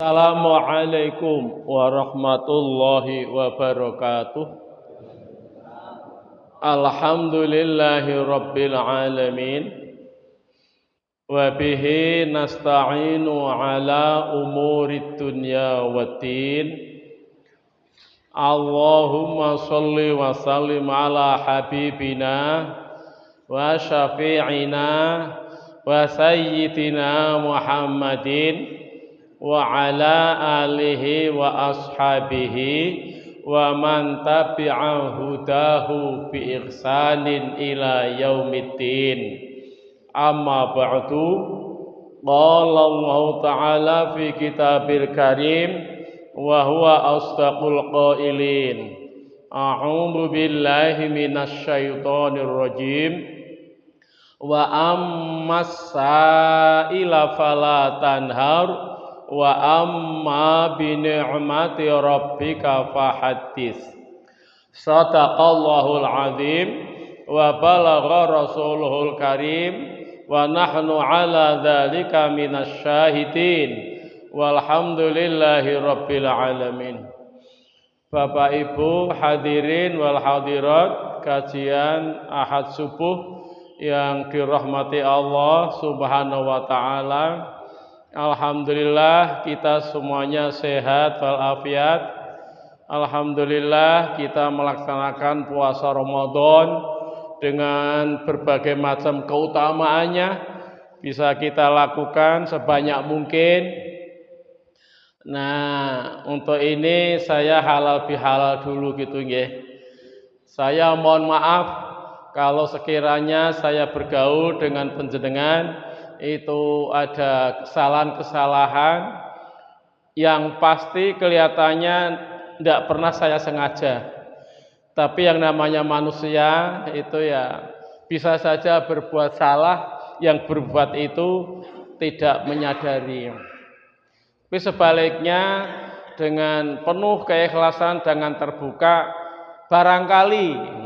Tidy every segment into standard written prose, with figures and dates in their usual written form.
Assalamualaikum warahmatullahi wabarakatuh. Alhamdulillahi rabbil alamin. Wa bihi nasta'inu ala umurid dunya waddin. Allahumma salli wa sallim ala habibina wa syafi'ina wa sayyidina Muhammadin wa ala alihi wa ashabihi wa man tabi'a hudahu bi ihsanin ila yaumiddin. Amma ba'du. Qala Allah ta'ala fi kitabil karim wa huwa asdaqul qailin. A'udzu billahi minasy syaithanir rajim. Wa ammas sa'ila fala tanhar wa amma bi ni'mati rabbika fahaddits. Shadaqallahul azim wa balagha rasuluhul karim wa nahnu ala dzalika minasy syahidin walhamdulillahi rabbil alamin. Bapak Ibu hadirin wal hadirat kajian Ahad subuh yang dirahmati Allah Subhanahu wa taala. Alhamdulillah kita semuanya sehat walafiat. Alhamdulillah kita melaksanakan puasa Ramadan dengan berbagai macam keutamaannya bisa kita lakukan sebanyak mungkin. Nah, untuk ini saya halal bihalal dulu gitu nggih. Saya mohon maaf kalau sekiranya saya bergaul dengan panjenengan itu ada kesalahan-kesalahan yang pasti kelihatannya tidak pernah saya sengaja. Tapi yang namanya manusia itu ya bisa saja berbuat salah, yang berbuat itu tidak menyadari. Tapi sebaliknya dengan penuh keikhlasan, dengan terbuka, barangkali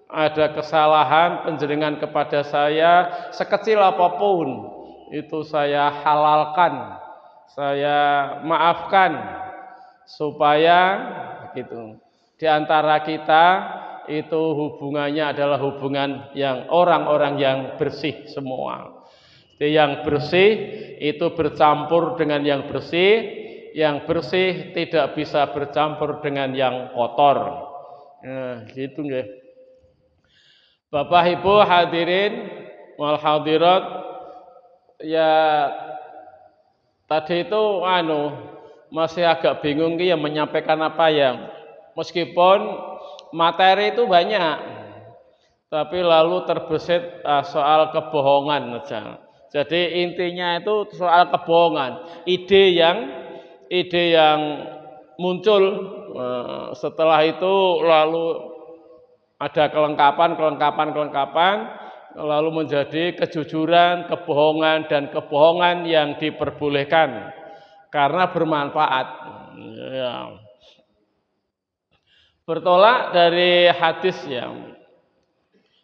ada kesalahan panjenengan kepada saya sekecil apapun itu saya halalkan, saya maafkan supaya gitu. Di antara kita itu hubungannya adalah hubungan yang orang-orang yang bersih semua. Jadi yang bersih itu bercampur dengan yang bersih tidak bisa bercampur dengan yang kotor. Nah, gitu nggih. Bapak Ibu hadirin wal hadirat, ya tadi itu masih agak bingung ya menyampaikan apa ya. Meskipun materi itu banyak, tapi lalu terbesit soal kebohongan saja. Jadi intinya itu soal kebohongan, ide yang muncul setelah itu lalu ada kelengkapan, lalu menjadi kejujuran, kebohongan, dan kebohongan yang diperbolehkan karena bermanfaat. Ya. Bertolak dari hadis yang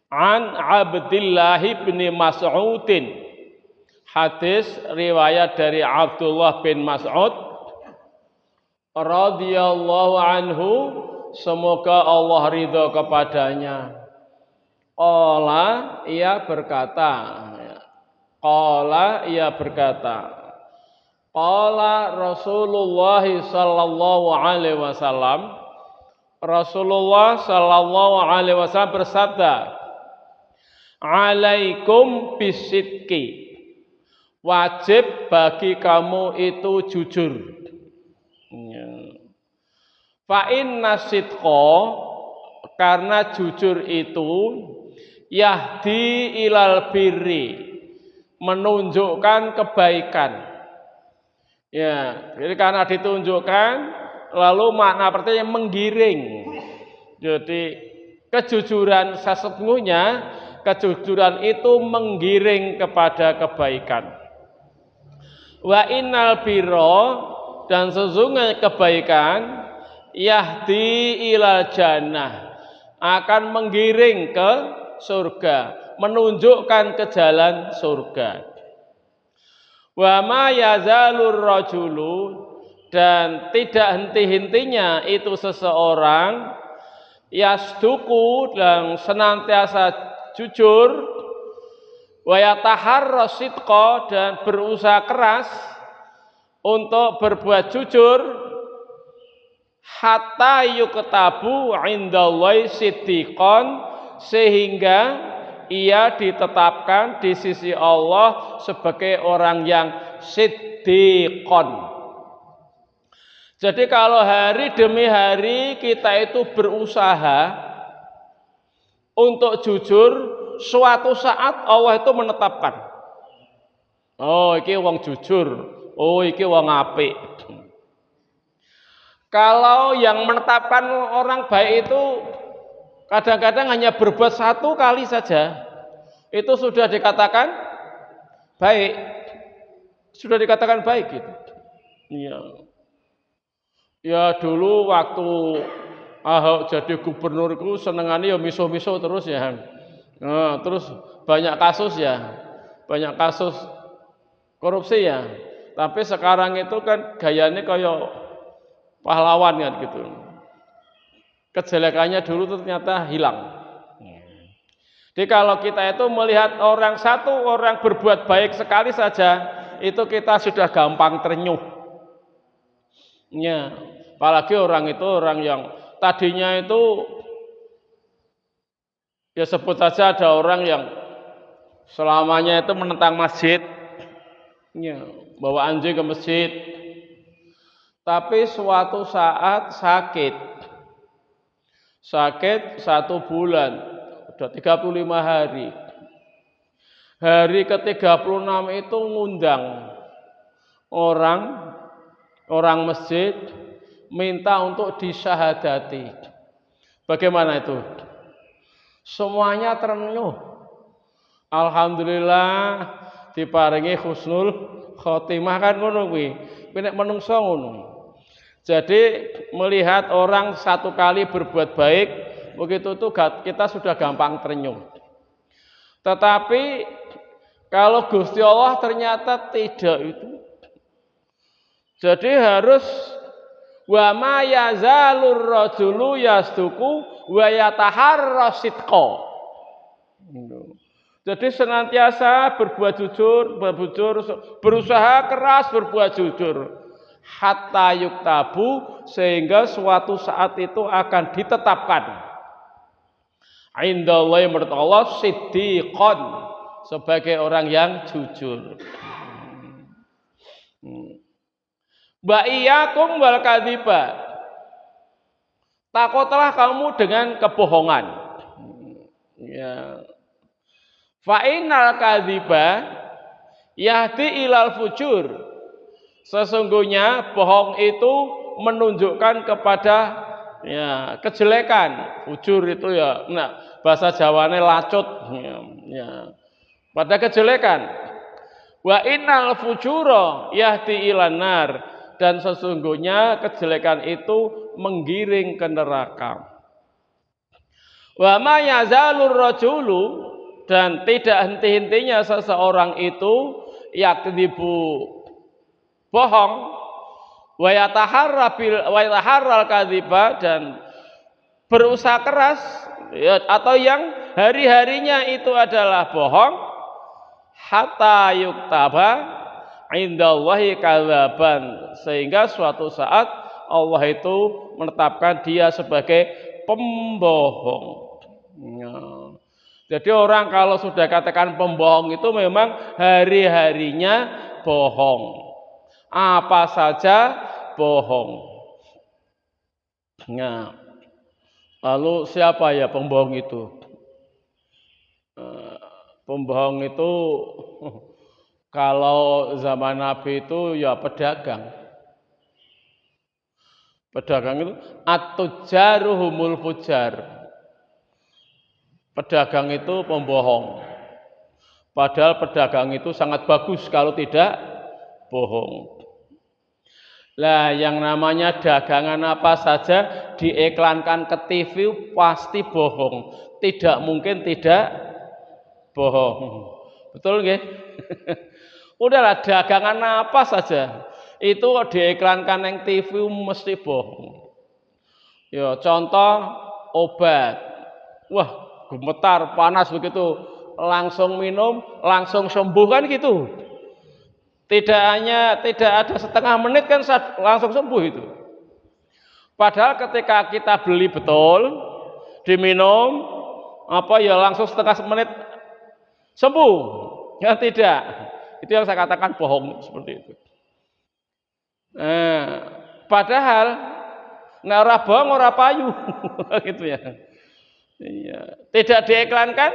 An Abdillah bin Mas'udin, hadis riwayat dari Abdullah bin Mas'ud radhiyallahu anhu, semoga Allah ridho kepadanya. Qala ia berkata, Qala Rasulullah sallallahu alaihi wasallam, Rasulullah sallallahu alaihi wasallam bersabda, alaikum bisidqi, wajib bagi kamu itu jujur. Fa inna sidqa, karena jujur itu yahdi ilal birri, menunjukkan kebaikan. Ya, jadi karena ditunjukkan lalu makna artinya menggiring. Jadi kejujuran sesungguhnya, kejujuran itu menggiring kepada kebaikan. Wa innal birra, dan sesungguhnya kebaikan yahdi ilal jannah, akan menggiring ke surga, menunjukkan ke jalan surga. Wa ma yazalur rajulu, dan tidak henti-hentinya itu seseorang yasduku dan senantiasa jujur, wa yataharra sidqa dan berusaha keras untuk berbuat jujur, hatta yuktabu indallahi siddiqan, sehingga ia ditetapkan di sisi Allah sebagai orang yang siddiqan. Jadi kalau hari demi hari kita itu berusaha untuk jujur, suatu saat Allah itu menetapkan, oh iki wong jujur, oh iki wong apik. Kalau yang menetapkan orang baik itu kadang-kadang hanya berbuat satu kali saja, itu sudah dikatakan baik, sudah dikatakan baik gitu. Ya, ya dulu waktu Ahok jadi gubernur itu senengannya ya miso-miso terus ya. Nah, terus banyak kasus ya, banyak kasus korupsi ya. Tapi sekarang itu kan gayanya kayak pahlawan kan gitu. Kejelekannya dulu itu ternyata hilang. Jadi kalau kita itu melihat satu orang berbuat baik sekali saja, itu kita sudah gampang terenyuh. Ya, apalagi orang itu orang yang tadinya itu ya sebut saja ada orang yang selamanya itu menentang masjid, ya, bawa anjing ke masjid. Tapi suatu saat sakit 1 bulan, udah 35 hari. Hari ke-36 itu ngundang orang masjid minta untuk disyahadati. Bagaimana itu? Semuanya terenyuh. Alhamdulillah diparingi husnul khotimah kan ngono kuwi. Nek menungso ngono. Jadi melihat orang satu kali berbuat baik, begitu tuh kita sudah gampang terenyuh. Tetapi kalau Gusti Allah ternyata tidak itu. Jadi harus wa ma yazalur rajulu yasduku wa yataharra sidqa. Jadi senantiasa berbuat jujur, berusaha keras berbuat jujur. Hatta yuktabu, sehingga suatu saat itu akan ditetapkan indallahi menurut Allah siddiqan, sebagai orang yang jujur. Ba'iyakum wal kadhiba, takutlah kamu dengan kebohongan. Ya. Fa innal kadhiba yahdi ilal fujur, sesungguhnya bohong itu menunjukkan kepada ya kejelekan. Fujur itu ya, nah bahasa Jawane lacut ya, pada kejelekan. Wa innal fujura yahdi ilan nar, dan sesungguhnya kejelekan itu menggiring ke neraka. Wa ma yazalur rajulu, dan tidak henti-hentinya seseorang itu yakdzibu, bohong, wa yataharral kadziba, dan berusaha keras ya, atau yang hari-harinya itu adalah bohong, hatta yuktaba indallahi kadzaban, sehingga suatu saat Allah itu menetapkan dia sebagai pembohong. Ya. Jadi orang kalau sudah katakan pembohong itu memang hari-harinya bohong. Apa saja bohong. Nah, lalu siapa ya pembohong itu? Pembohong itu kalau zaman Nabi itu ya pedagang. Pedagang itu at-tujjaru humul fujar. Pedagang itu pembohong. Padahal pedagang itu sangat bagus kalau tidak bohong. Lah yang namanya dagangan apa saja diiklankan ke TV pasti bohong. Tidak mungkin tidak bohong. Betul nggih? Udahlah, dagangan apa saja itu diiklankan yang TV mesti bohong. Ya contoh obat, wah gemetar panas begitu, langsung minum langsung sembuh kan gitu. Tidak ada setengah menit kan langsung sembuh itu. Padahal ketika kita beli betul, diminum, ya langsung setengah menit sembuh. Ya tidak. Itu yang saya katakan bohong seperti itu. Padahal nek ora bohong ora payu gitu ya. Iya. Tidak diiklankan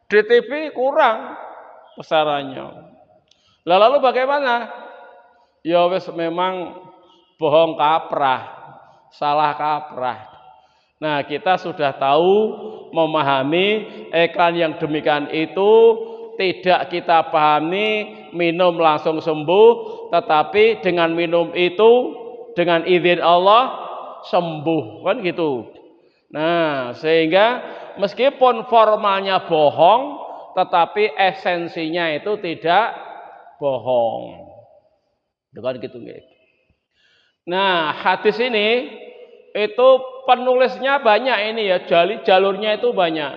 di TV kurang besarannya. Lalu bagaimana? Ya wis memang bohong kaprah, salah kaprah. Nah, kita sudah tahu memahami iklan yang demikian itu tidak kita pahami minum langsung sembuh, tetapi dengan minum itu dengan izin Allah sembuh kan gitu. Nah, sehingga meskipun formalnya bohong, tetapi esensinya itu tidak bohong. Bukan gitu nggih. Nah, hadis ini itu penulisnya banyak ini ya, jalurnya itu banyak.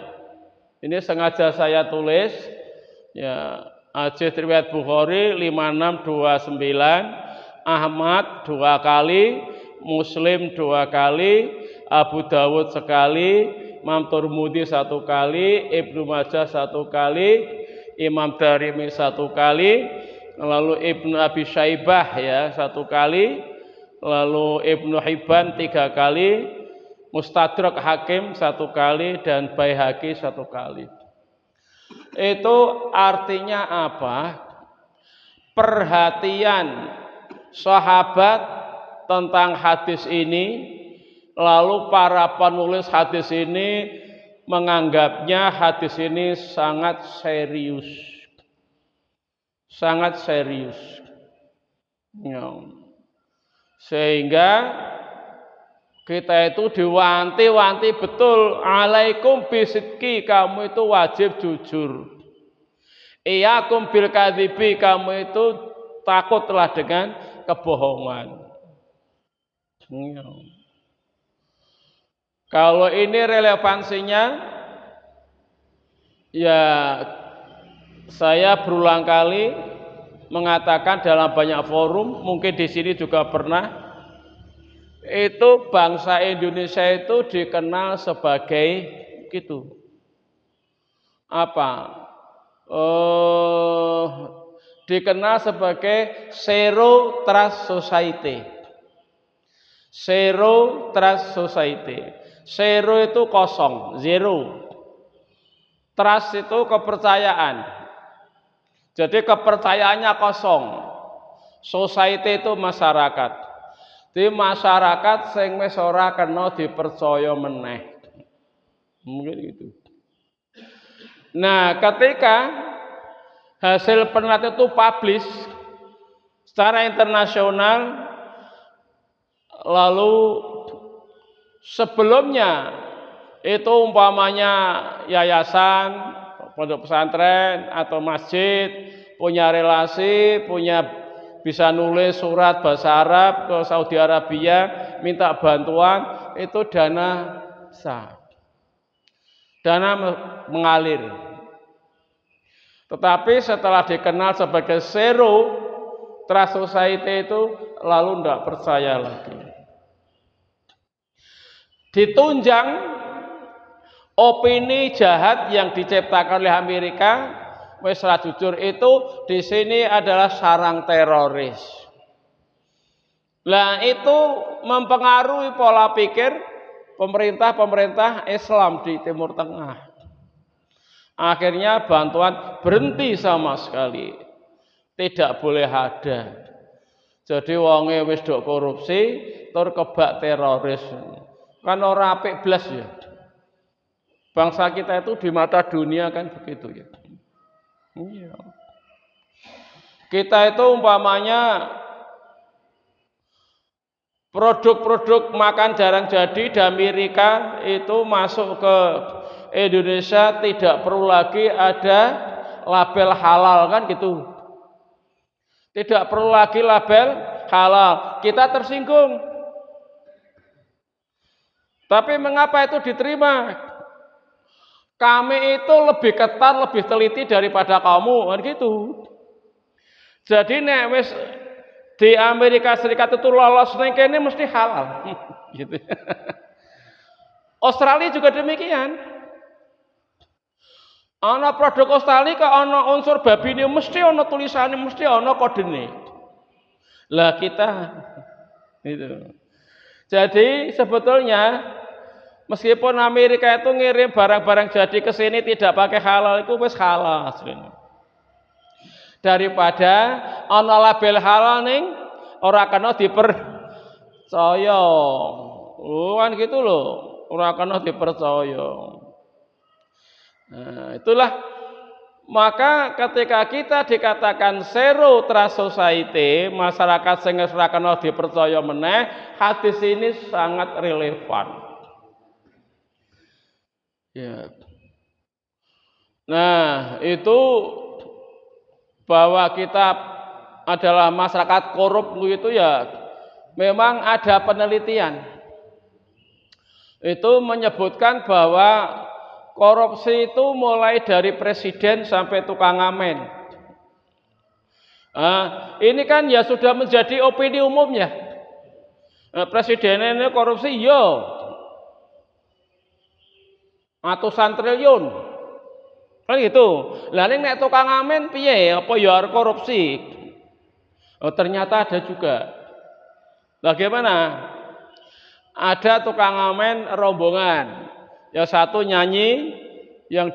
Ini sengaja saya tulis ya, hadis riwayat Bukhari 5629, Ahmad 2 kali, Muslim 2 kali, Abu Dawud sekali, Imam Tirmidzi 1 kali, Ibnu Majah 1 kali, Imam Darimi 1 kali, lalu Ibnu Abi Syaibah ya 1 kali, lalu Ibnu Hibban 3 kali, Mustadrak Hakim 1 kali, dan Baihaqi 1 kali. Itu artinya apa? Perhatian sahabat tentang hadis ini, lalu para penulis hadis ini menganggapnya hadis ini sangat serius. Sangat serius. Ya. Sehingga kita itu diwanti-wanti betul, alaikum bisidqi, kamu itu wajib jujur. Iyakum bil kadzibi, kamu itu takutlah dengan kebohongan. Ya. Kalau ini relevansinya, ya saya berulang kali mengatakan dalam banyak forum, mungkin di sini juga pernah, itu bangsa Indonesia itu dikenal sebagai gitu. Apa? Dikenal sebagai Zero Trust Society. Zero Trust Society. Zero itu kosong, zero. Trust itu kepercayaan. Jadi kepercayaannya kosong. Society itu masyarakat. Di masyarakat sing wis ora kena dipercaya meneh. Mungkin gitu. Nah, ketika hasil penelitian itu publish secara internasional, lalu sebelumnya itu umpamanya yayasan, pondok pesantren atau masjid punya relasi, bisa nulis surat bahasa Arab ke Saudi Arabia minta bantuan, itu dana sah. Dana mengalir. Tetapi setelah dikenal sebagai Zero Trust Society itu lalu tidak percaya lagi. Ditunjang opini jahat yang diciptakan oleh Amerika, wis ra jujur itu di sini adalah sarang teroris. Nah, itu mempengaruhi pola pikir pemerintah Islam di Timur Tengah. Akhirnya bantuan berhenti sama sekali. Tidak boleh ada. Jadi wonge wis dok korupsi, tur kebak teroris. Kan ora apik blas ya. Bangsa kita itu di mata dunia kan begitu ya. Iya. Kita itu umpamanya produk-produk makan jarang jadi di Amerika itu masuk ke Indonesia tidak perlu lagi ada label halal kan gitu. Tidak perlu lagi label halal. Kita tersinggung. Tapi mengapa itu diterima? Kami itu lebih ketat, lebih teliti daripada kamu, kan gitu. Jadi nek wis di Amerika Serikat itu lolos ning kene mesti halal. Gitu. Australia juga demikian. Ana produk Australia kok ana unsur babine mesti ana tulisane, mesti ana kodene. Lah kita itu. Jadi sebetulnya meskipun Amerika itu ngirim barang-barang jadi ke sini tidak pakai halal, itu wis halal aslinya. Daripada ana label halal ning ora kena dipercaya. Oh kan gitu loh, ora kena dipercaya. Nah, itulah maka ketika kita dikatakan zero trust society, masyarakat sing ora kena dipercaya meneh, hadis ini sangat relevan. Ya. Nah, itu bahwa kita adalah masyarakat korup itu ya memang ada penelitian. Itu menyebutkan bahwa korupsi itu mulai dari presiden sampai tukang ngamen. Ini kan ya sudah menjadi opini umumnya. Presiden ini korupsi, yo ratusan triliun, kan gitu. Lalu nek tukang ngamen piye? Apa ya korupsi? Oh, ternyata ada juga. Bagaimana? Ada tukang ngamen rombongan. Yang satu nyanyi, yang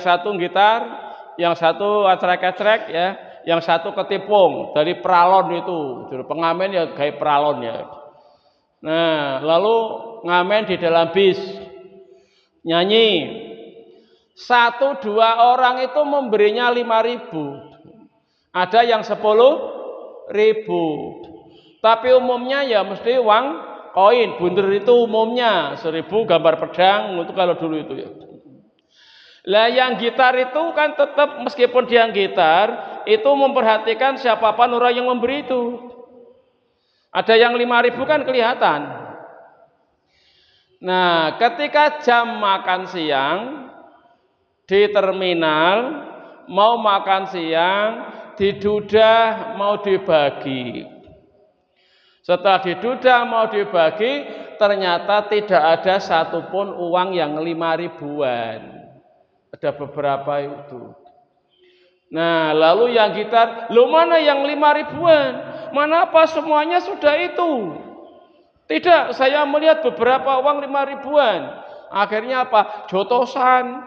satu gitar, yang satu acrek-acrek ya, yang satu ketipung dari pralon itu. Jadi pengamen ya kayak pralon ya. Nah, lalu ngamen di dalam bis. Nyanyi. 1-2 orang itu memberinya 5.000. Ada yang 10.000. Tapi umumnya ya mesti uang koin, bunder itu umumnya 1.000 gambar pedang untuk kalau dulu itu ya. Lah yang gitar itu kan tetap meskipun dia gitar itu memperhatikan siapapun orang yang memberi itu. Ada yang 5.000 kan kelihatan. Nah, ketika jam makan siang di terminal mau makan siang didudah mau dibagi. Setelah didudah mau dibagi, ternyata tidak ada satupun uang yang 5.000-an. Ada beberapa itu. Nah, lalu yang gitar, lo mana yang 5.000-an? Mana apa semuanya sudah itu? Tidak, saya melihat beberapa uang 5.000-an. Akhirnya apa? Jotosan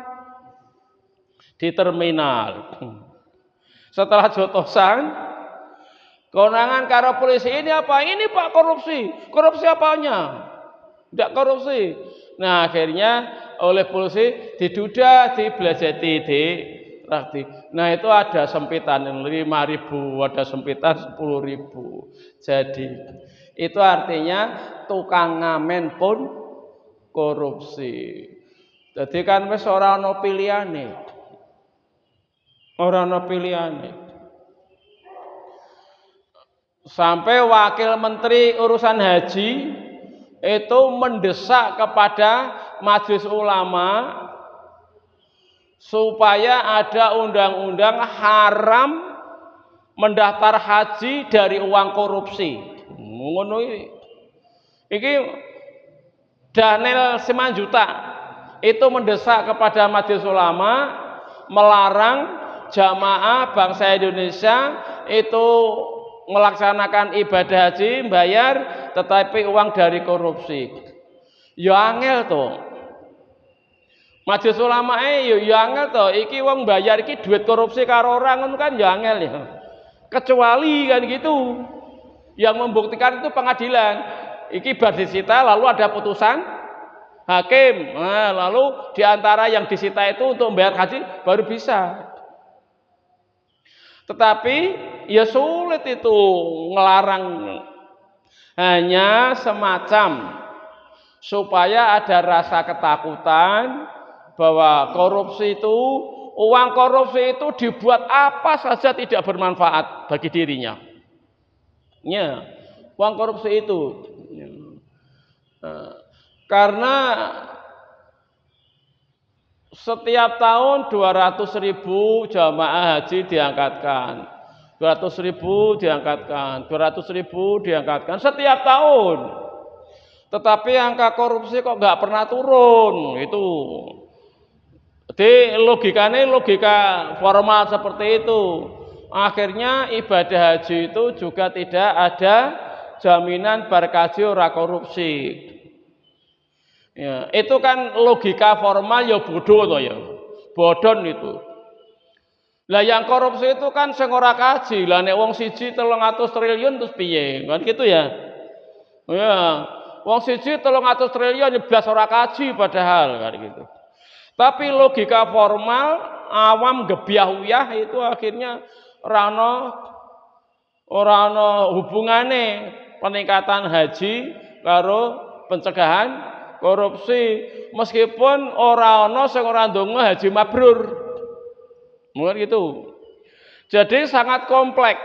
di terminal. Setelah jotosan, konangan karo polisi, ini apa? Ini Pak korupsi. Korupsi apanya? Tidak korupsi. Nah, akhirnya oleh polisi didudah, dibelajati, dirakti. Nah, itu ada sempitan yang 5.000, ada sempitan 10.000. Jadi, itu artinya tukang ngamen pun korupsi. Jadi kan wis ora ana pilihane. Ora ana pilihane. Sampai wakil menteri urusan haji itu mendesak kepada majelis ulama supaya ada undang-undang haram mendaftar haji dari uang korupsi. Ngono iki Daniel Simanjuta itu mendesak kepada majelis ulama melarang jamaah bangsa Indonesia itu melaksanakan ibadah haji bayar tetapi uang dari korupsi. Ya angel to. Majelis ulama ya angel to, iki wong bayar iki duit korupsi karo orang ngono kan ya angel ya. Kecuali kan gitu. Yang membuktikan itu pengadilan. Iki bar disita lalu ada putusan hakim. Nah, lalu diantara yang disita itu untuk membayar haji baru bisa. Tetapi ya sulit itu ngelarang, hanya semacam supaya ada rasa ketakutan bahwa korupsi itu uang korupsi itu dibuat apa saja tidak bermanfaat bagi dirinya. Ya, uang korupsi itu. Karena setiap tahun 200.000 jamaah haji diangkatkan. 200.000 diangkatkan, 200.000 diangkatkan setiap tahun. Tetapi angka korupsi kok nggak pernah turun, itu. Jadi logikanya logika formal seperti itu. Akhirnya ibadah haji itu juga tidak ada jaminan barkaji ora korupsi. Ya, itu kan logika formal ya bodoh toh ya. Bodon itu. Lah yang korupsi itu kan sing ora kaji. Lah nek wong siji 300 triliun terus piye? Kan gitu ya. Ya, wong siji 300 triliun blas ora kaji padahal kan gitu. Tapi logika formal awam gebyah-uyah itu akhirnya ora ana hubungane peningkatan haji karo pencegahan korupsi, meskipun ora ana sing ora ndonga haji mabrur. Mungkin gitu. Jadi sangat kompleks.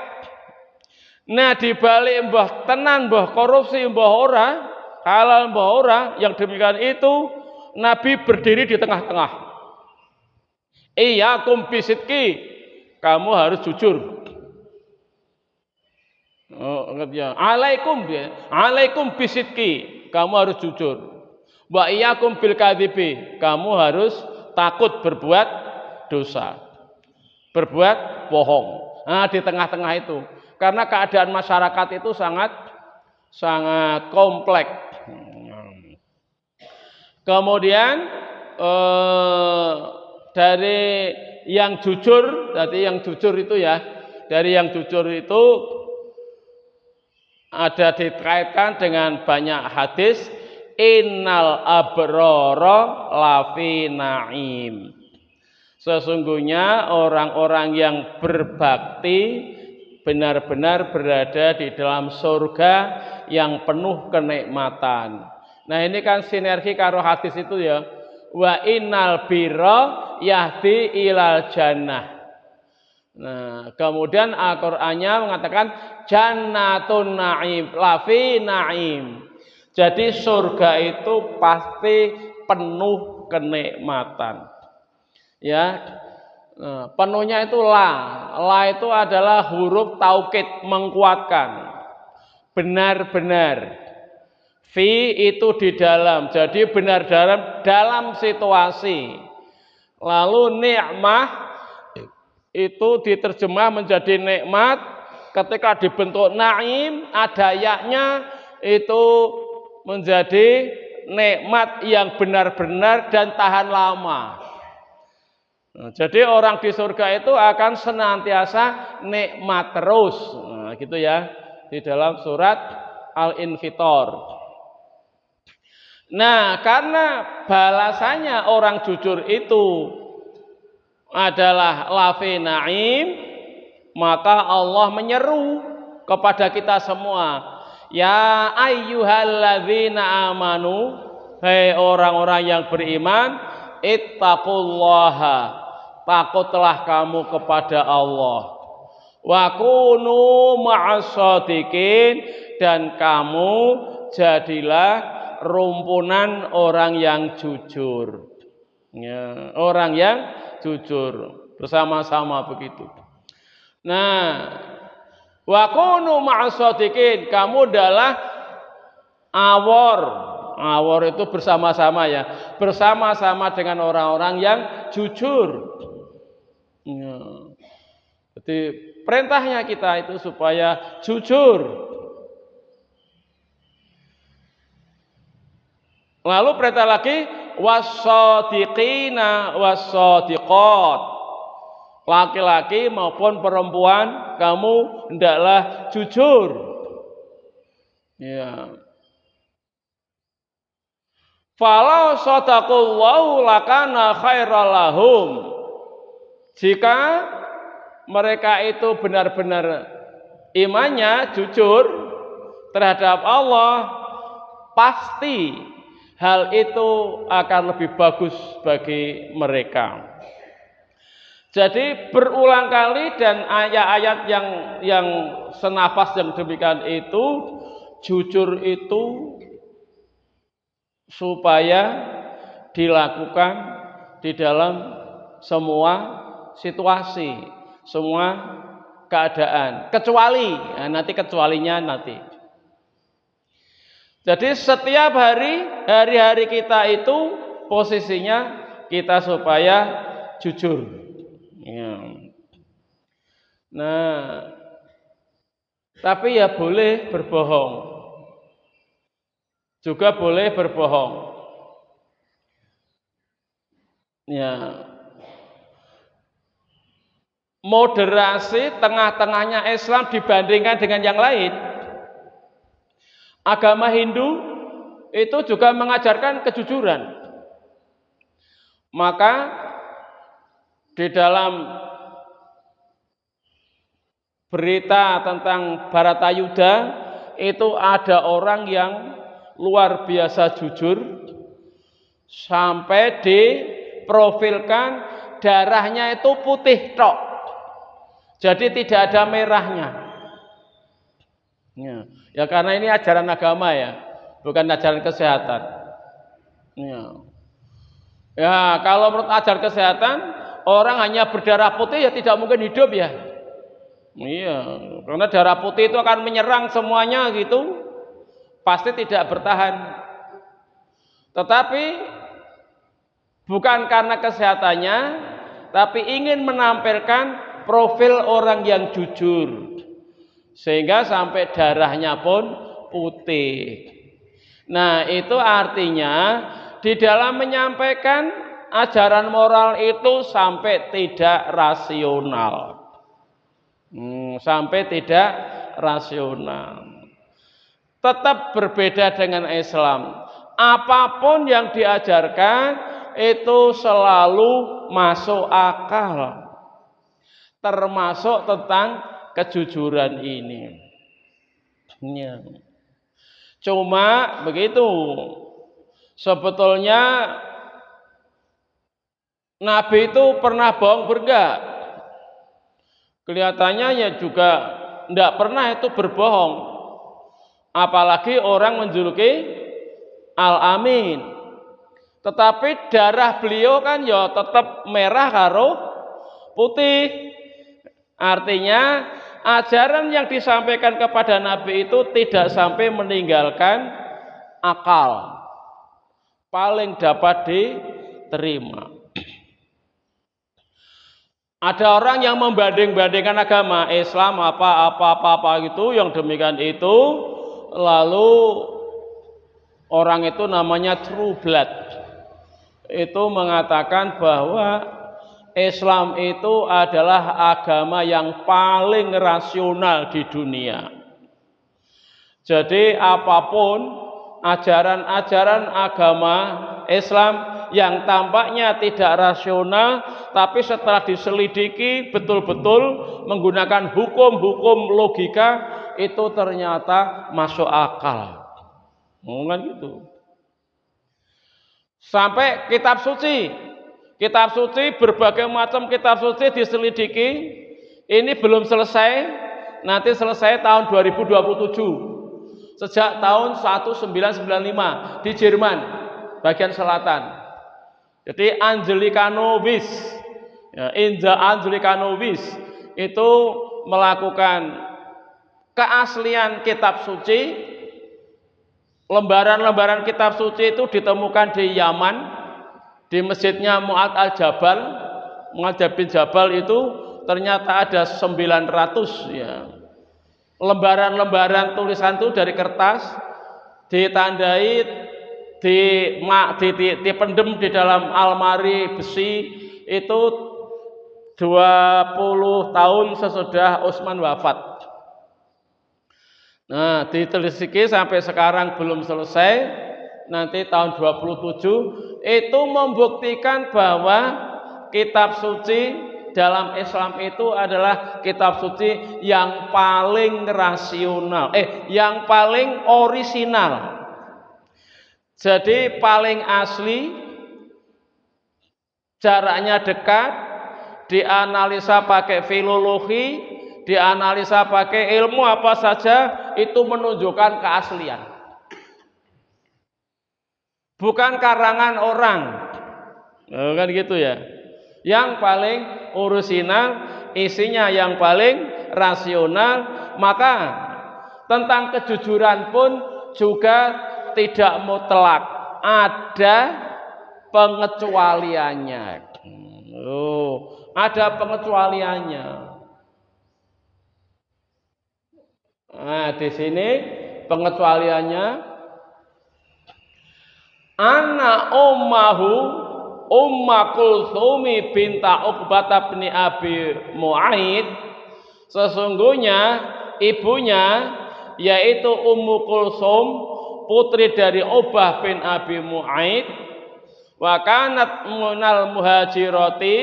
Nah, dibalik mbah tenan mbah korupsi mbah ora, halal mbah ora, yang demikian itu Nabi berdiri di tengah-tengah. Iyyakum bisidqi, kamu harus jujur. Oh, ya. Alaikum bisidqi, kamu harus jujur. Wa iyyakum bil kadzibi, kamu harus takut berbuat dosa. Berbuat bohong. Nah, di tengah-tengah itu. Karena keadaan masyarakat itu sangat kompleks. Kemudian dari yang jujur, dari yang jujur itu ya, dari yang jujur itu ada dikaitkan dengan banyak hadis. Innal abrara lafi naim. Sesungguhnya orang-orang yang berbakti benar-benar berada di dalam surga yang penuh kenikmatan. Nah, ini kan sinergi karo hadis itu ya. Wa innal birra yahdi ilal jannah. Nah, kemudian Al-Qur'annya mengatakan jannatun na'im, lafi na'im. Jadi surga itu pasti penuh kenikmatan. Ya, penuhnya itu la itu adalah huruf taukid menguatkan, benar-benar. Fi itu di dalam, jadi benar dalam situasi. Lalu nikmah itu diterjemah menjadi nikmat ketika dibentuk naim, ada yaknya itu menjadi nikmat yang benar-benar dan tahan lama. Nah, jadi orang di surga itu akan senantiasa nikmat terus. Nah, gitu ya. Di dalam surat Al-Infitor. Nah, karena balasannya orang jujur itu adalah lafi naim, maka Allah menyeru kepada kita semua, ya ayyuhalladzina amanu, hai orang-orang yang beriman, ittaqullaha, takutlah kamu kepada Allah, wa kunu ma'as-shadiqin, dan kamu jadilah rumpunan orang yang jujur. Ya, orang yang jujur bersama-sama begitu. Nah, wa kunu ma'as-shadiqin, kamu adalah awor itu bersama-sama ya, bersama-sama dengan orang-orang yang jujur. Ya. Jadi perintahnya kita itu supaya jujur. Lalu perintah lagi was-shadiqina was-shadiqat. Laki-laki maupun perempuan, kamu hendaklah jujur. Ya. Falau sadaqallahu lakana khairal lahum. Jika mereka itu benar-benar imannya jujur terhadap Allah, pasti hal itu akan lebih bagus bagi mereka. Jadi berulang kali dan ayat-ayat yang senafas yang demikian itu, jujur itu supaya dilakukan di dalam semua situasi, semua keadaan, kecuali nanti kecualinya nanti. Jadi setiap hari-hari kita itu posisinya kita supaya jujur. Ya. Nah, tapi ya boleh berbohong, juga boleh berbohong. Ya, moderasi tengah-tengahnya Islam dibandingkan dengan yang lain. Agama Hindu itu juga mengajarkan kejujuran. Maka di dalam berita tentang Bharatayuddha itu ada orang yang luar biasa jujur sampai diprofilkan darahnya itu putih tok. Jadi tidak ada merahnya. Ya karena ini ajaran agama ya, bukan ajaran kesehatan. Ya kalau menurut ajaran kesehatan orang hanya berdarah putih ya tidak mungkin hidup ya. Iya, karena darah putih itu akan menyerang semuanya gitu, pasti tidak bertahan. Tetapi bukan karena kesehatannya, tapi ingin menampilkan profil orang yang jujur, sehingga sampai darahnya pun putih. Nah, itu artinya di dalam menyampaikan ajaran moral itu sampai tidak rasional. Sampai tidak rasional. Tetap berbeda dengan Islam. Apapun yang diajarkan itu selalu masuk akal. Termasuk tentang kejujuran ini. Cuma begitu. Sebetulnya Nabi itu pernah bohong enggak? Kelihatannya ya juga tidak pernah itu berbohong. Apalagi orang menjuluki Al-Amin. Tetapi darah beliau kan ya tetap merah karo putih. Artinya ajaran yang disampaikan kepada Nabi itu tidak sampai meninggalkan akal. Paling dapat diterima. Ada orang yang membanding-bandingkan agama Islam apa gitu, yang demikian itu, lalu orang itu namanya true blood. Itu mengatakan bahwa Islam itu adalah agama yang paling rasional di dunia. Jadi apapun ajaran-ajaran agama Islam yang tampaknya tidak rasional, tapi setelah diselidiki betul-betul menggunakan hukum-hukum logika itu ternyata masuk akal. Kan gitu. Sampai kitab suci berbagai macam kitab suci diselidiki, ini belum selesai, nanti selesai tahun 2027. Sejak tahun 1995 di Jerman bagian selatan. Jadi Anglicano Wyss, Anglicano Wyss itu melakukan keaslian kitab suci. Lembaran-lembaran kitab suci itu ditemukan di Yaman, di masjidnya Mu'adz al-Jabal. Mu'adz bin Jabal itu ternyata ada 900 ya. Lembaran-lembaran tulisan itu dari kertas, ditandai, dipendem di dalam almari besi itu 20 tahun sesudah Utsman wafat. Nah, ditelisiki sampai sekarang belum selesai. Nanti tahun 27 itu membuktikan bahwa kitab suci dalam Islam itu adalah kitab suci yang paling rasional, yang paling orisinal. Jadi paling asli, jaraknya dekat, dianalisa pakai filologi, dianalisa pakai ilmu apa saja, itu menunjukkan keaslian. Bukan karangan orang. Kan gitu ya. Yang paling orisinal, isinya yang paling rasional, maka tentang kejujuran pun juga tidak mutlak, ada pengecualiannya. Ada pengecualiannya. Nah, di sini pengecualiannya, anak ummahu Umma Kulthumi binta Uqbah bin Abi Mu'aid, sesungguhnya ibunya yaitu Ummu Kulsum, putri dari Uqbah bin Abi Mu'aid, wa kanat minal muhajirati,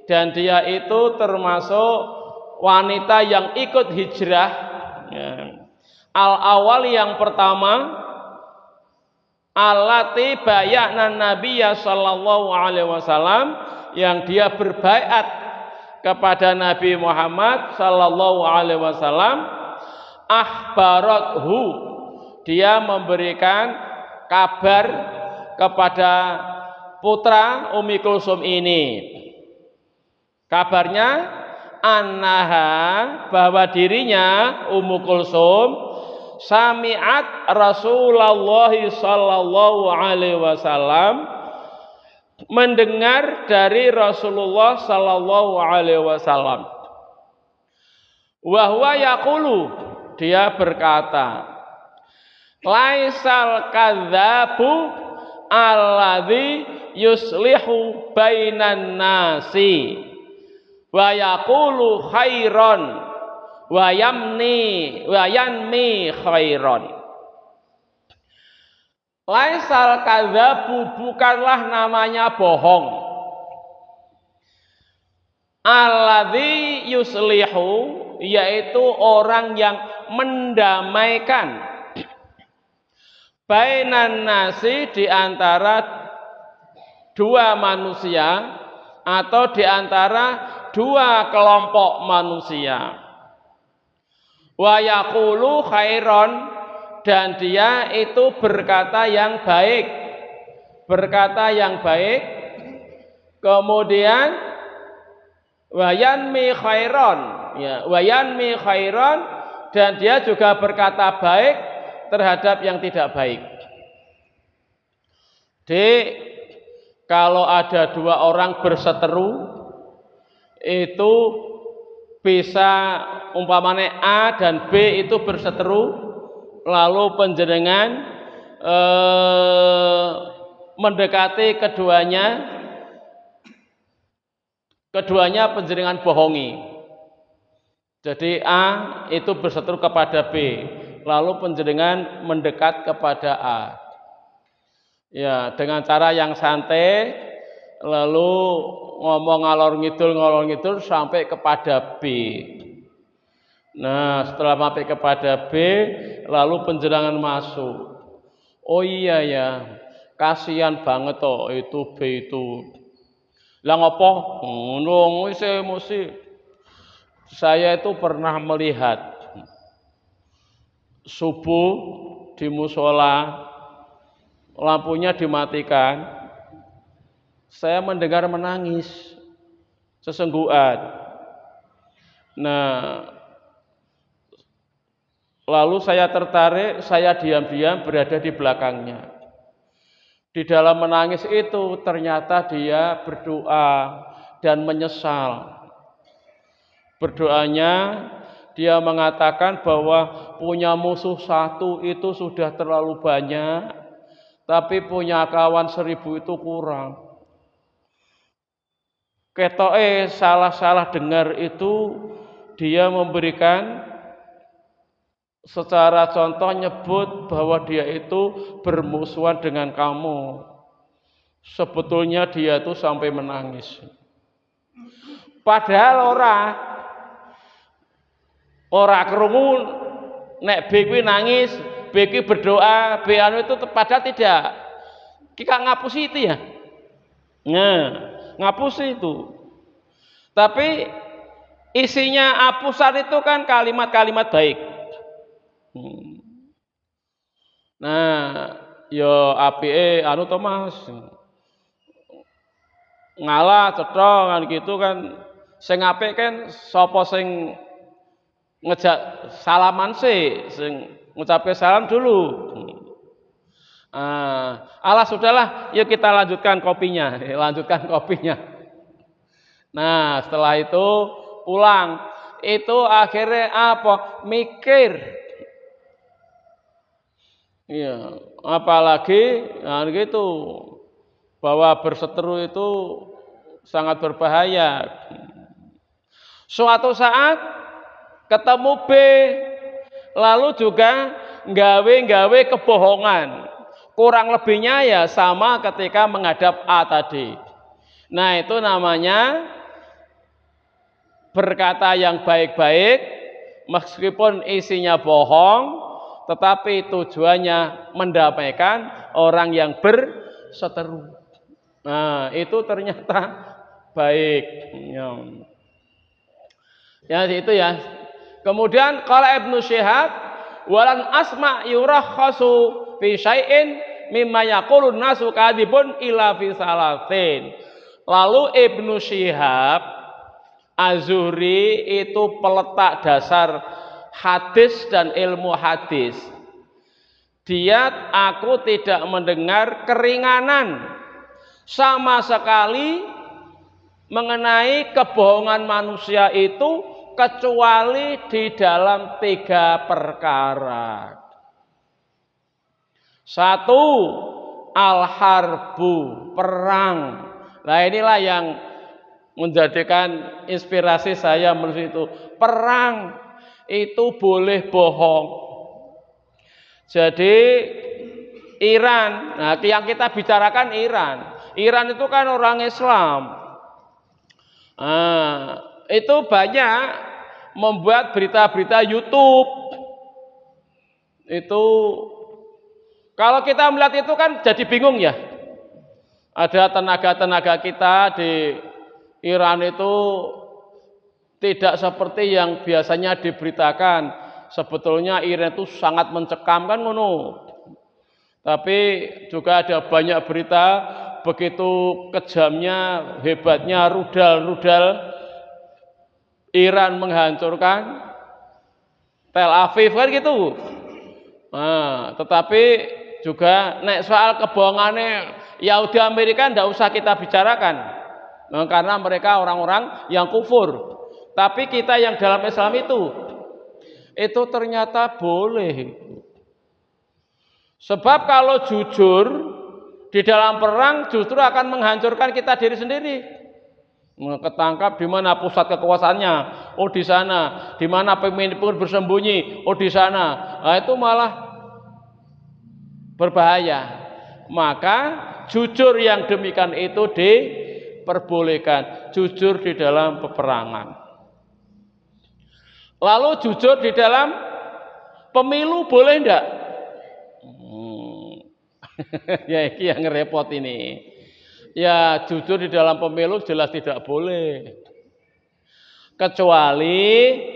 dan dia itu termasuk wanita yang ikut hijrah, ya. Al-awal yang pertama, allati bay'ana nabiyya sallallahu alaihi wasallam, yang dia berbaiat kepada Nabi Muhammad sallallahu alaihi wasallam. Akhbarathu, dia memberikan kabar kepada putra Ummi Kulsum ini. Kabarnya annaha, bahwa dirinya Ummu Kulsum sami'at Rasulullah sallallahu alaihi wasallam, mendengar dari Rasulullah sallallahu alaihi wasallam. Wa huwa yaqulu, dia berkata, laisal kadzabu alladzi yuslihu bainan nasi wa yaqulu khairan wa yanmi khairan. Laisal kadzabu, bukanlah namanya bohong, alladzi yuslihu, yaitu orang yang mendamaikan, bainan nasi, di antara dua manusia atau di antara dua kelompok manusia. Wa yaqulu khairon, dan dia itu berkata yang baik, berkata yang baik. Kemudian wa yanmi khairon, ya, wa yanmi khairon, dan dia juga berkata baik terhadap yang tidak baik. Jadi kalau ada dua orang berseteru, itu bisa umpamanya A dan B itu berseteru, lalu panjenengan mendekati keduanya panjenengan bohongi. Jadi A itu berseteru kepada B, lalu panjenengan mendekat kepada A, ya, dengan cara yang santai, lalu ngomong ngalor ngidul sampai kepada B. Nah, setelah sampai kepada B, lalu panjenengan masuk. Oh iya ya, kasihan banget toh itu B itu. Lah ngopo? Ngono wis emosi. Saya itu pernah melihat subuh di musola, lampunya dimatikan. Saya mendengar menangis sesenggukan. Nah, lalu saya tertarik, saya diam-diam berada di belakangnya. Di dalam menangis itu ternyata dia berdoa dan menyesal. Berdoanya dia mengatakan bahwa punya musuh satu itu sudah terlalu banyak, tapi punya kawan 1000 itu kurang. Ketoke salah-salah dengar itu, dia memberikan secara contoh nyebut bahwa dia itu bermusuhan dengan kamu. Sebetulnya dia itu sampai menangis. Padahal ora krungu nek B kuwi nangis, B kuwi berdoa, B anu itu padahal tidak. Kita ngapusi itu ya. Nah, ngapusi itu. Tapi isinya apusan itu kan kalimat-kalimat baik. Nah, yo apike anu to Mas. Ngalah cetha kan gitu kan. Sing apik kan sapa sing ngejak salaman sih, sing ngucapke salam dulu. Alah sudahlah, yuk kita lanjutkan kopinya, lanjutkan kopinya. Nah, setelah itu pulang, itu akhirnya apa? Mikir. Iya, apalagi nah gitu bahwa berseteru itu sangat berbahaya. Suatu saat ketemu B, lalu juga nggawe kebohongan. Kurang lebihnya ya sama ketika menghadap A tadi. Nah, itu namanya berkata yang baik-baik meskipun isinya bohong, tetapi tujuannya mendamaikan orang yang berseteru. Nah, itu ternyata baik. Ya itu ya. Kemudian qala Ibnu Syihab walan asma yurakhasu fi syai'in mimma yaqulun nasu kadibun ila fi salasin. Lalu Ibnu Syihab Az-Zuhri itu peletak dasar hadis dan ilmu hadis. Aku tidak mendengar keringanan sama sekali mengenai kebohongan manusia itu kecuali di dalam 3 perkara. 1, al-harbu, perang. Nah, inilah yang menjadikan inspirasi saya menulis itu. Perang itu boleh bohong. Jadi Iran, nah yang kita bicarakan Iran. Iran itu kan orang Islam. Itu banyak membuat berita-berita YouTube. Itu kalau kita melihat itu kan jadi bingung ya. Ada tenaga-tenaga kita di Iran itu tidak seperti yang biasanya diberitakan. Sebetulnya Iran itu sangat mencekam kan ngono. Tapi juga ada banyak berita begitu kejamnya, hebatnya rudal-rudal Iran menghancurkan Tel Aviv kan gitu. Nah, tetapi juga nek soal kebohongannya Yahudi Amerika tidak usah kita bicarakan. Nah, karena mereka orang-orang yang kufur. Tapi kita yang dalam Islam itu ternyata boleh. Sebab kalau jujur di dalam perang justru akan menghancurkan kita diri sendiri. Ketangkap di mana pusat kekuasaannya, oh di sana. Di mana pemimpin bersembunyi, oh di sana. Nah, itu malah berbahaya. Maka jujur yang demikian itu diperbolehkan. Jujur di dalam peperangan. Lalu jujur di dalam pemilu boleh enggak? Ya ini yang repot ini. Ya jujur di dalam pemilu jelas tidak boleh. Kecuali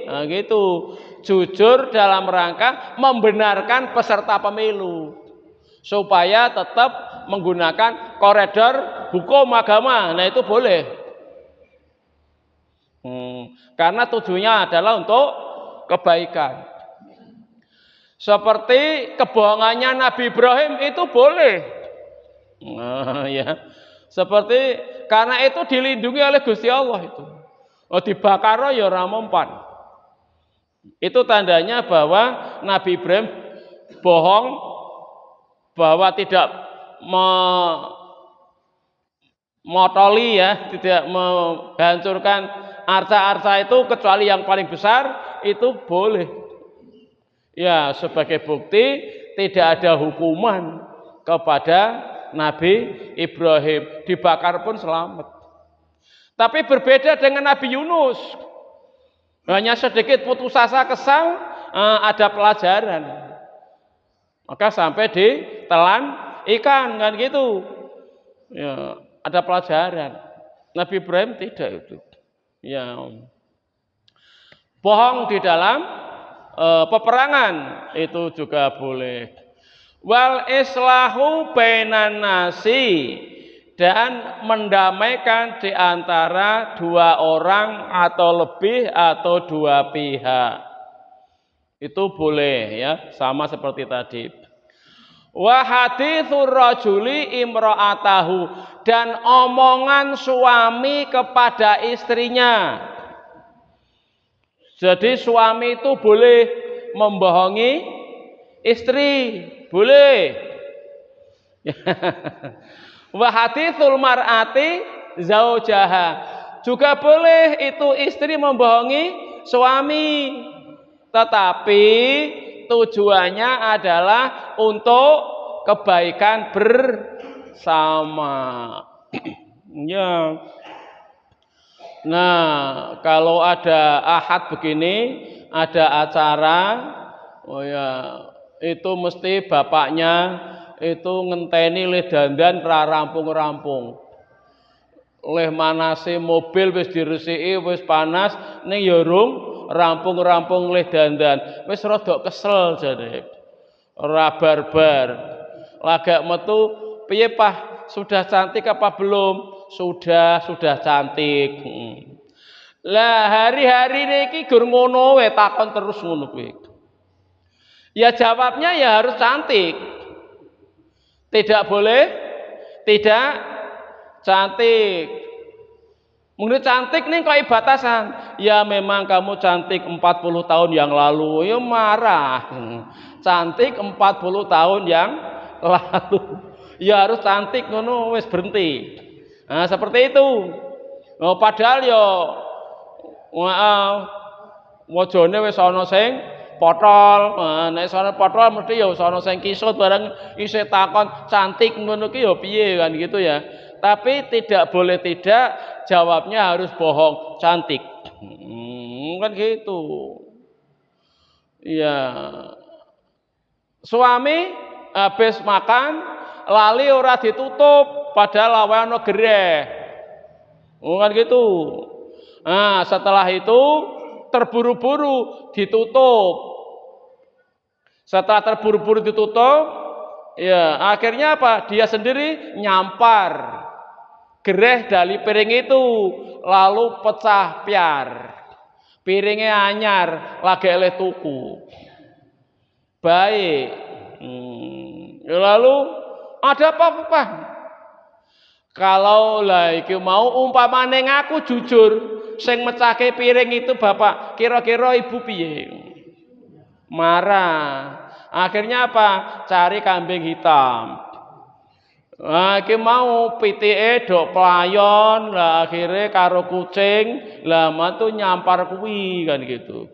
nah gitu, jujur dalam rangka membenarkan peserta pemilu supaya tetap menggunakan koridor hukum agama. Nah itu boleh. Karena tujuannya adalah untuk kebaikan. Seperti kebohongannya Nabi Ibrahim itu boleh. Nah, ya. Seperti karena itu dilindungi oleh Gusti Allah itu. Oh dibakar ya ora mempan. Itu tandanya bahwa Nabi Ibrahim bohong bahwa tidak memotoli ya, tidak menghancurkan arca-arca itu kecuali yang paling besar itu boleh. Ya, sebagai bukti tidak ada hukuman kepada Nabi Ibrahim, dibakar pun selamat. Tapi berbeda dengan Nabi Yunus. Hanya sedikit putus asa kesal, ada pelajaran. Maka sampai ditelan ikan kan gitu. Ya, ada pelajaran. Nabi Ibrahim tidak itu. Ya. Bohong di dalam peperangan itu juga boleh. Wal islahu bainan nasi, dan mendamaikan di antara dua orang atau lebih atau dua pihak. Itu boleh ya, sama seperti tadi. Wa haditsur rajuli imra'atahu, dan omongan suami kepada istrinya. Jadi suami itu boleh membohongi istri, boleh. Wa haditsul mar'ati zaujaha, juga boleh itu istri membohongi suami, tetapi tujuannya adalah untuk kebaikan bersama. Ya. Nah, kalau ada ahad begini, ada acara, oh ya, itu mesti bapaknya itu ngenteni le dandan ra rampung-rampung. Leh manase mobil wis diresiki, wis panas, ning ya rung rampung-rampung leh dandan. Wis rada kesel jane. Ora barbar. Lagak metu, piye Pak? Sudah cantik apa belum? Sudah cantik. Lah hari-hari niki gur ngono wae, takon terus ngono kuwi. Ya jawabnya ya harus cantik. Tidak boleh tidak cantik. Mungkin cantik nih kok batasan. Ya memang kamu cantik 40 tahun yang lalu. Ya marah. Cantik 40 tahun yang lalu. Ya harus cantik ngono wis berhenti. Nah, seperti itu. Oh, padahal yo wajane wis ana sing potol. Nek sono potol mesti ya sono sing kisut bareng isih takon cantik ngono ki ya piye kan gitu ya. Tapi tidak boleh tidak, jawabnya harus bohong, cantik. Kan gitu. Iya. Suami habis makan lali ora ditutup padahal lawe ana gereh. Kan gitu. Nah, setelah itu terburu-buru ditutup. Setelah terburu-buru ditutup, ya akhirnya apa? Dia sendiri nyampar gereh dari piring itu, lalu pecah piar. Piringnya anyar, lagi oleh tuku. Baik. Lalu ada apa-apa? Kalau lah iki mau umpamane ngaku jujur, sing mecahke piring itu bapak, kira-kira ibu piye? Marah. Akhirnya apa? Cari kambing hitam. Nah, iki mau pitike dok pelayon, lah akhirnya karo kucing, lah mantu nyampar kuwi kan gitu.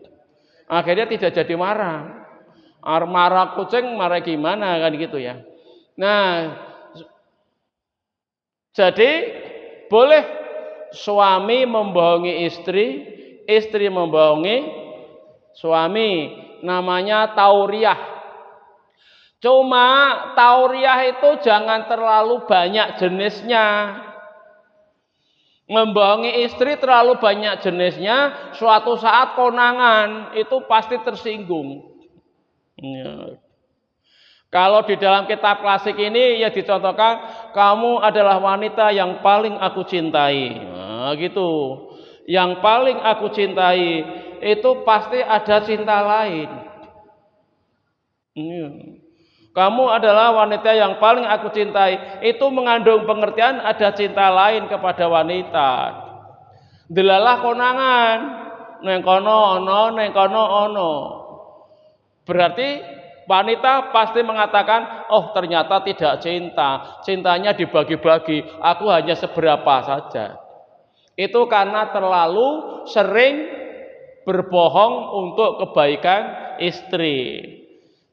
Akhirnya tidak jadi marah. Marah kucing, marah gimana kan gitu ya. Nah, jadi boleh suami membohongi istri, istri membohongi suami, namanya tauriah. Cuma tauriah itu jangan terlalu banyak jenisnya. Membohongi istri terlalu banyak jenisnya, suatu saat konangan itu pasti tersinggung. Ya. Kalau di dalam kitab klasik ini ya dicontohkan, kamu adalah wanita yang paling aku cintai. Nah, gitu. Yang paling aku cintai itu pasti ada cinta lain. Kamu adalah wanita yang paling aku cintai. Itu mengandung pengertian ada cinta lain kepada wanita. Delalah konangan. Neng kono ono, neng kono ono. Berarti wanita pasti mengatakan, oh ternyata tidak cinta, cintanya dibagi-bagi, aku hanya seberapa saja. Itu karena terlalu sering berbohong untuk kebaikan istri,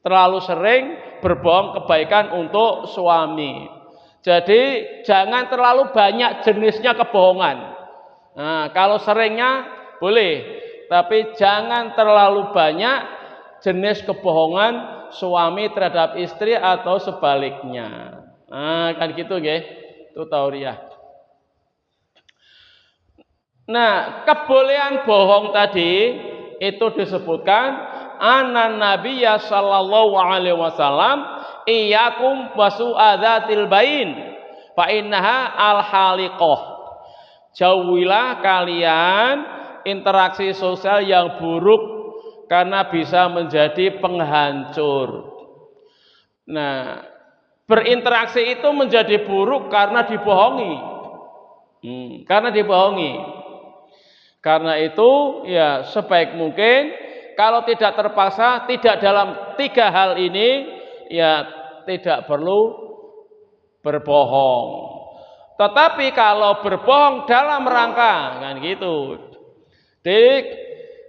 terlalu sering berbohong kebaikan untuk suami. Jadi jangan terlalu banyak jenisnya kebohongan. Nah, kalau seringnya boleh, tapi jangan terlalu banyak jenis kebohongan suami terhadap istri atau sebaliknya. Nah, kan gitu nggih. Itu tauriah. Nah, kebolehan bohong tadi itu disebutkan anan nabiyya sallallahu alaihi wasallam iyyakum wasu'adzatil bain fa innaha al haliqah. Jauhilah kalian interaksi sosial yang buruk karena bisa menjadi penghancur. Nah, berinteraksi itu menjadi buruk karena dibohongi. Karena dibohongi. Karena itu ya sebaik mungkin kalau tidak terpaksa, tidak dalam 3 hal ini ya tidak perlu berbohong. Tetapi kalau berbohong dalam rangka kan gitu. Dik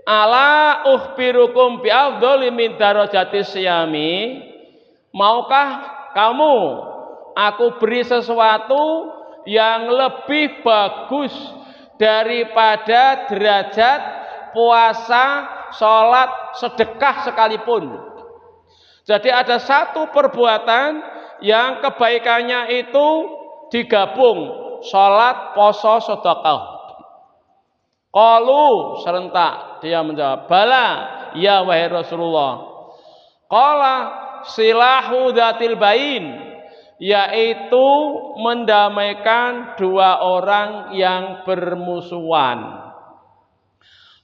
ala ukhbirukum bi afdhali min darajatis siyami. Maukah kamu aku beri sesuatu yang lebih bagus daripada derajat puasa, sholat, sedekah sekalipun. Jadi ada satu perbuatan yang kebaikannya itu digabung, sholat, poso, sedekah. Qalu serentak dia menjawab, bala ya wahai Rasulullah. Qala silahu dzatil bain, yaitu mendamaikan 2 orang yang bermusuhan.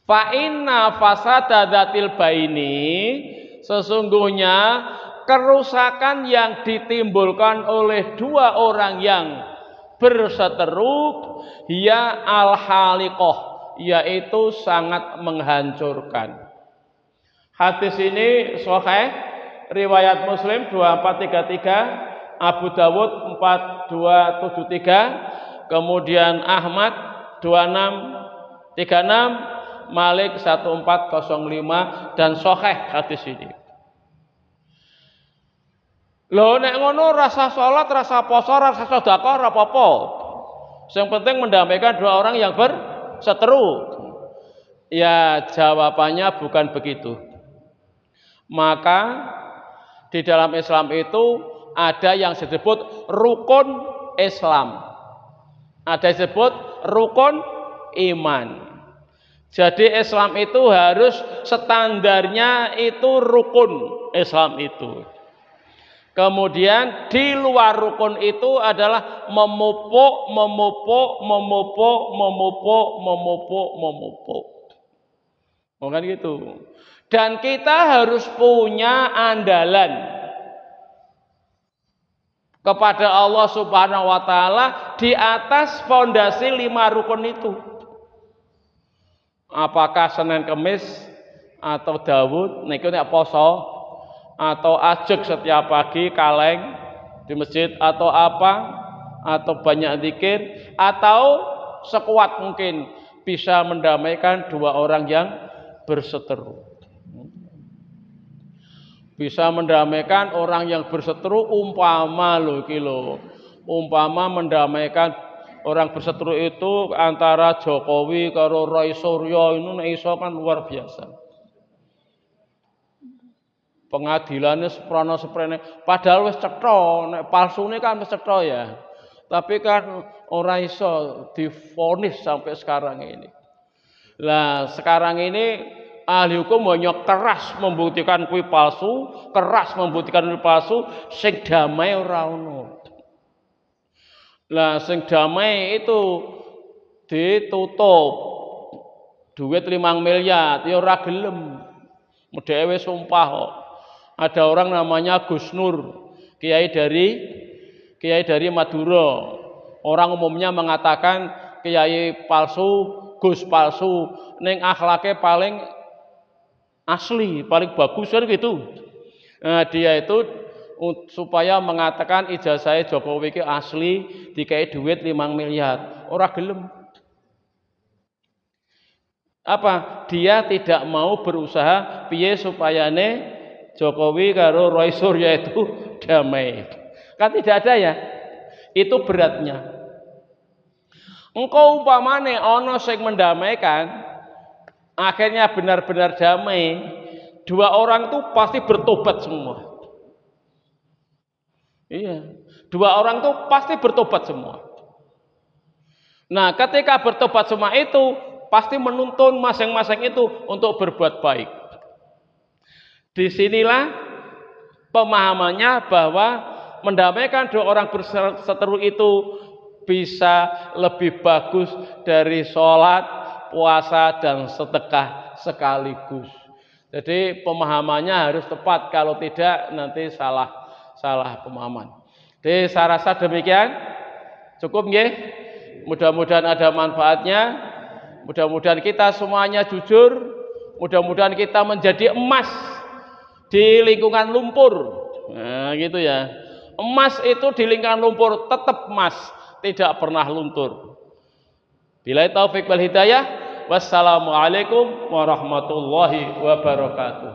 Fa inna fasada dzatil baini, sesungguhnya kerusakan yang ditimbulkan oleh 2 orang yang berseteru ya al haliqah, yaitu sangat menghancurkan. Hadis ini sahih, riwayat Muslim 2433, Abu Dawud 4273, kemudian Ahmad 2636, Malik 1405 dan sahih hadis ini. Lho nek ngono rasa salat, rasa poso, rasa sedekah ora apa-apa. Yang penting mendamaikan 2 orang yang berseteru. Ya jawabannya bukan begitu. Maka di dalam Islam itu ada yang disebut rukun Islam. Ada yang disebut rukun iman. Jadi Islam itu harus standarnya itu rukun Islam itu. Kemudian di luar rukun itu adalah memupuk. Bukan gitu. Dan kita harus punya andalan kepada Allah Subhanahu wa taala di atas fondasi 5 rukun itu. Apakah Senin Kemis atau Daud niku nek poso, atau ajeg setiap pagi kaleng di masjid, atau apa, atau banyak zikir, atau sekuat mungkin bisa mendamaikan 2 orang yang berseteru. Bisa mendamaikan orang yang berseteru umpama umpama mendamaikan orang berseteru itu antara Jokowi karo Roy Suryo, itu nek iso kan luar biasa. Pengadilannya seprono seprene, padahal wis cetha, nek palsune kan wis cetha ya. Tapi kan ora iso divonis sampai sekarang ini. Lah sekarang ini ahli hukum hanya keras membuktikan kuwi palsu, keras membuktikan kuwi palsu, sing damai ora ono. Lah sing damai itu ditutup. Duit 5 miliar ya ora gelem. Dhewe sumpah kok. Ada orang namanya Gus Nur, kiai dari Madura. Orang umumnya mengatakan kiai palsu, Gus palsu, ning akhlake paling asli, paling bagus kan gitu. Nah, dia itu supaya mengatakan ijazah Jokowi itu asli, dikai duit 5 miliar. Ora gelem. Apa? Dia tidak mau berusaha piye supayane Jokowi karo Roy Suryo itu damai. Kan tidak ada ya. Itu beratnya. Engkau umpamane ana sing mendamaikan, akhirnya benar-benar damai, 2 orang itu pasti bertobat semua. Iya, 2 orang itu pasti bertobat semua. Nah, ketika bertobat semua itu, pasti menuntun masing-masing itu untuk berbuat baik. Disinilah pemahamannya bahwa mendamaikan dua orang berseteru itu bisa lebih bagus dari sholat, puasa, dan sedekah sekaligus. Jadi pemahamannya harus tepat, kalau tidak nanti salah pemahaman. Jadi saya rasa demikian, cukup nggih. Mudah-mudahan ada manfaatnya. Mudah-mudahan kita semuanya jujur. Mudah-mudahan kita menjadi emas di lingkungan lumpur. Nah, gitu ya. Emas itu di lingkungan lumpur tetap emas, tidak pernah luntur. Billahi taufik wal hidayah. Wassalamualaikum warahmatullahi wabarakatuh.